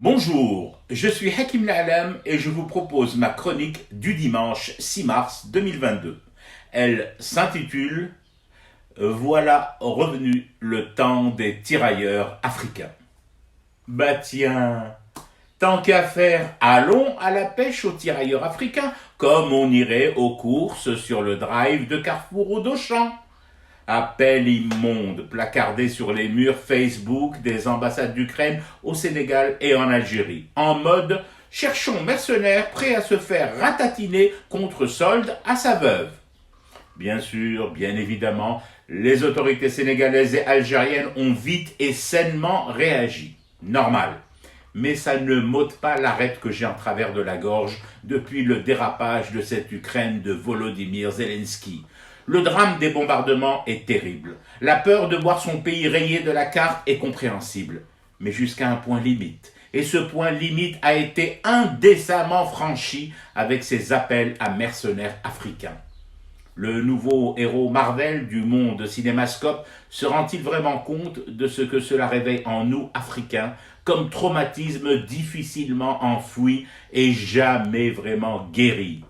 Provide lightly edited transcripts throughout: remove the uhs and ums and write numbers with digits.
Bonjour, je suis Hakim La'alam et je vous propose ma chronique du dimanche 6 mars 2022. Elle s'intitule Voilà revenu le temps des tirailleurs africains. Bah tiens, tant qu'à faire, allons à la pêche aux tirailleurs africains, comme on irait aux courses sur le drive de Carrefour ou d'Auchan. Appel immonde placardé sur les murs Facebook des ambassades d'Ukraine au Sénégal et en Algérie, en mode « Cherchons mercenaires prêts à se faire ratatiner contre solde à sa veuve ». Bien sûr, bien évidemment, les autorités sénégalaises et algériennes ont vite et sainement réagi. Normal. Mais ça ne m'ôte pas l'arête que j'ai en travers de la gorge depuis le dérapage de cette Ukraine de Volodymyr Zelensky. Le drame des bombardements est terrible. La peur de voir son pays rayé de la carte est compréhensible, mais jusqu'à un point limite. Et ce point limite a été indécemment franchi avec ces appels à mercenaires africains. Le nouveau héros Marvel du monde cinémascope se rend-il vraiment compte de ce que cela réveille en nous, Africains, comme traumatisme difficilement enfoui et jamais vraiment guéri?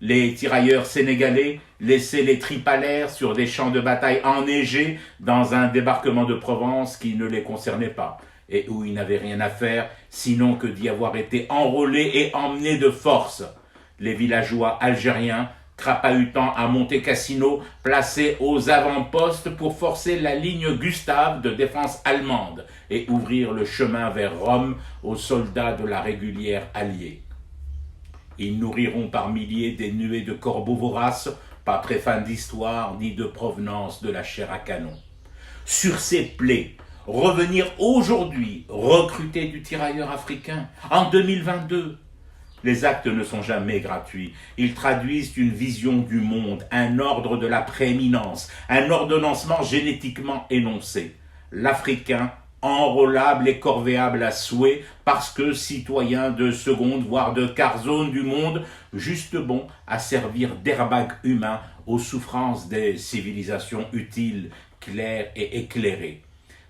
Les tirailleurs sénégalais laissaient les tripes à l'air sur des champs de bataille enneigés dans un débarquement de Provence qui ne les concernait pas et où ils n'avaient rien à faire sinon que d'y avoir été enrôlés et emmenés de force. Les villageois algériens crapahutant à Monte Cassino, placés aux avant-postes pour forcer la ligne Gustave de défense allemande et ouvrir le chemin vers Rome aux soldats de la régulière alliée. Ils nourriront par milliers des nuées de corbeaux voraces, pas très fans d'histoire ni de provenance de la chair à canon. Sur ces plaies, revenir aujourd'hui, recruter du tirailleur africain en 2022. Les actes ne sont jamais gratuits. Ils traduisent une vision du monde, un ordre de la prééminence, un ordonnancement génétiquement énoncé. L'Africain, enrôlable et corvéable à souhait, parce que citoyen de seconde, voire de quart zone du monde, juste bon à servir d'airbag humain aux souffrances des civilisations utiles, claires et éclairées.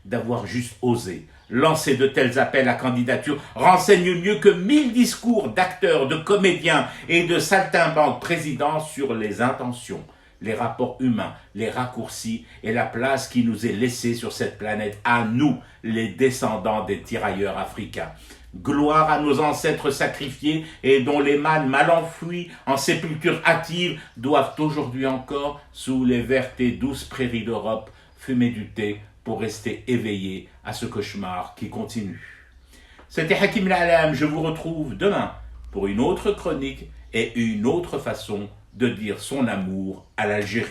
D'avoir juste osé lancer de tels appels à candidature renseigne mieux que 1000 discours d'acteurs, de comédiens et de saltimbanques présidents sur les intentions, les rapports humains, les raccourcis et la place qui nous est laissée sur cette planète à nous, les descendants des tirailleurs africains. Gloire à nos ancêtres sacrifiés et dont les mânes mal enfouis en sépulture hâtive doivent aujourd'hui encore, sous les vertes et douces prairies d'Europe, fumer du thé pour rester éveillés à ce cauchemar qui continue. C'était Hakim La'alam, je vous retrouve demain pour une autre chronique et une autre façon de dire son amour à l'Algérie.